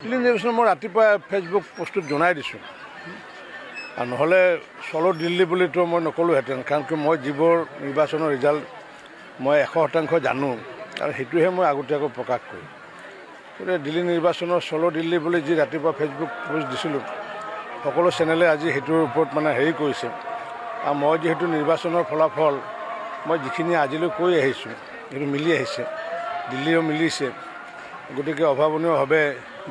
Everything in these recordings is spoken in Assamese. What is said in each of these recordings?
ফিল্ম টেলিভিশ্যন মই ৰাতিপুৱা ফেচবুক পোষ্টত জনাই দিছোঁ আৰু নহ'লে চলো দিল্লী বুলিতো মই নকলোঁহেঁতেন কাৰণ কি মই যিবোৰ নিৰ্বাচনৰ ৰিজাল্ট মই 100% জানো আৰু সেইটোহে মই আগতীয়াকৈ প্ৰকাশ কৰোঁ। গতিকে দিল্লী নিৰ্বাচনৰ চলো দিল্লী বুলি যি ৰাতিপুৱা ফেচবুক পোষ্ট দিছিলোঁ সকলো চেনেলে আজি সেইটোৰ ওপৰত হেৰি কৰিছে আৰু মই যিহেতু নিৰ্বাচনৰ ফলাফল মই যিখিনি আজিলৈ কৈ আহিছোঁ সেইটো মিলি আহিছে, দিল্লীও মিলিছে। গতিকে অভাৱনীয়ভাৱে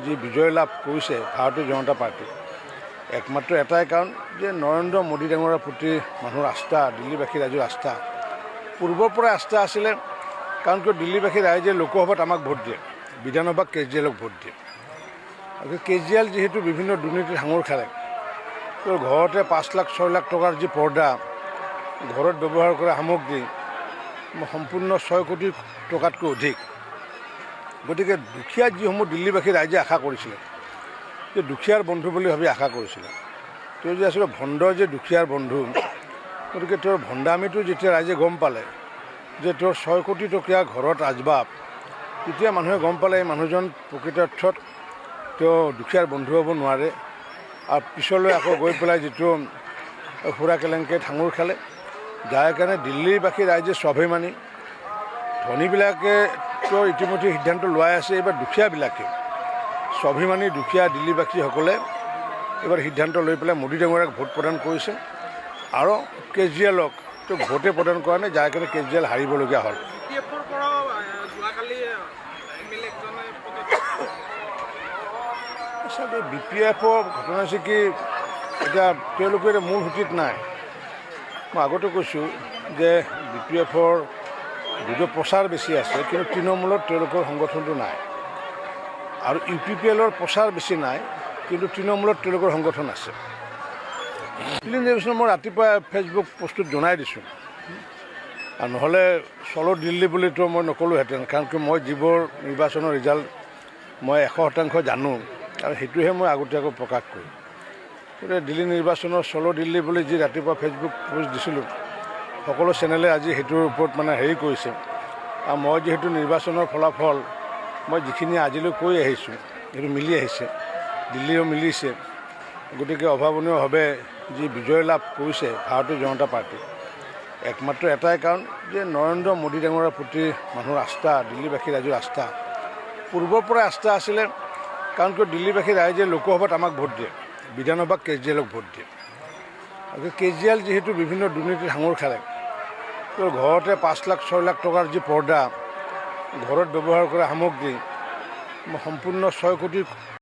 যি বিজয় লাভ কৰিছে ভাৰতীয় জনতা পাৰ্টি একমাত্ৰ এটাই কাৰণ যে নৰেন্দ্ৰ মোদী ডাঙৰীয়াৰ প্ৰতি মানুহৰ আস্থা, দিল্লীবাসীৰ ৰাইজৰ আস্থা পূৰ্বৰ পৰাই আস্থা আছিলে। কাৰণ কিয় দিল্লীবাসী ৰাইজে লোকসভাত আমাক ভোট দিয়ে, বিধানসভাত কেজৰিৱালক ভোট দিয়ে। আৰু কেজৰিৱাল যিহেতু বিভিন্ন দুৰ্নীতিত সাঙুৰ খালে, ঘৰতে 5 লাখ 6 লাখ টকাৰ যি পৰ্দা, ঘৰত ব্যৱহাৰ কৰা সামগ্ৰী সম্পূৰ্ণ 6 কোটি টকাতকৈ অধিক। গতিকে দুখীয়া যিসমূহ দিল্লীবাসী ৰাইজে আশা কৰিছিলে যে দুখীয়াৰ বন্ধু বুলি ভাবি আশা কৰিছিলে, তেওঁ যে আচলতে ভণ্ড যে দুখীয়াৰ বন্ধু, গতিকে তেওঁৰ ভণ্ডামিটো যেতিয়া ৰাইজে গম পালে যে তেওঁৰ 6 কোটি টকীয়া ঘৰত আজবাব, তেতিয়া মানুহে গম পালে এই মানুহজন প্ৰকৃত অৰ্থত তেওঁ দুখীয়াৰ বন্ধু হ'ব নোৱাৰে। আৰু পিছলৈ আকৌ গৈ পেলাই যিটো সুৰা কেলেংকাৰীত সাঙুৰ খালে, যাৰ কাৰণে দিল্লীবাসী ৰাইজে স্বাভিমানী, ধনীবিলাকে ইতিমধ্যে সিদ্ধান্ত লোৱাই আছে। এইবাৰ দুখীয়াবিলাকে স্বাভিমানী দুখীয়া দিল্লীবাসীসকলে এইবাৰ সিদ্ধান্ত লৈ পেলাই মোদী ডাঙৰীয়াক ভোট প্ৰদান কৰিছে আৰু কেজৰিৱালক তেওঁ ভোটে প্ৰদান কৰা নাই, যাৰ কাৰণে কেজৰিৱাল হাৰিবলগীয়া হ'ল। আচলতে BPFৰ ঘটনা হৈছে কি, এতিয়া তেওঁলোকে এতিয়া মূল সুঁতিত নাই। মই আগতে কৈছোঁ যে BPFৰ যদিও প্ৰচাৰ বেছি আছে, কিন্তু তৃণমূলত তেওঁলোকৰ সংগঠনটো নাই। আৰু UPPLৰ প্ৰচাৰ বেছি নাই, কিন্তু তৃণমূলত তেওঁলোকৰ সংগঠন আছে। ফিল্ম টেলিভিশ্যন মই ৰাতিপুৱা ফেচবুক পোষ্টত জনাই দিছোঁ আৰু নহ'লে চলো দিল্লী বুলিতো মই নকলোঁহেঁতেন কাৰণ কি মই যিবোৰ নিৰ্বাচনৰ ৰিজাল্ট মই 100% জানো আৰু সেইটোহে মই আগতীয়াকৈ প্ৰকাশ কৰোঁ। গতিকে দিল্লী নিৰ্বাচনৰ চলো দিল্লী বুলি যি ৰাতিপুৱা ফেচবুক পোষ্ট দিছিলোঁ সকলো চেনেলে আজি সেইটোৰ ওপৰত হেৰি কৰিছে আৰু মই যিহেতু নিৰ্বাচনৰ ফলাফল মই যিখিনি আজিলৈ কৈ আহিছোঁ সেইটো মিলি আহিছে, দিল্লীও মিলিছে। গতিকে অভাৱনীয়ভাৱে যি বিজয় লাভ কৰিছে ভাৰতীয় জনতা পাৰ্টি একমাত্ৰ এটাই কাৰণ যে নৰেন্দ্ৰ মোদী ডাঙৰীয়াৰ প্ৰতি মানুহৰ আস্থা, দিল্লীবাসীৰ ৰাইজৰ আস্থা পূৰ্বৰ পৰাই আস্থা আছিলে। কাৰণ কিয় দিল্লীবাসী ৰাইজে লোকসভাত আমাক ভোট দিয়ে, বিধানসভাত কেজৰিৱালক ভোট দিয়ে। আৰু কেজৰিৱাল যিহেতু বিভিন্ন দুৰ্নীতিত সাঙুৰ খালে, ঘৰতে 5 লাখ 6 লাখ টকাৰ যি পৰ্দা, ঘৰত ব্যৱহাৰ কৰা সামগ্ৰী সম্পূৰ্ণ 6 কোটি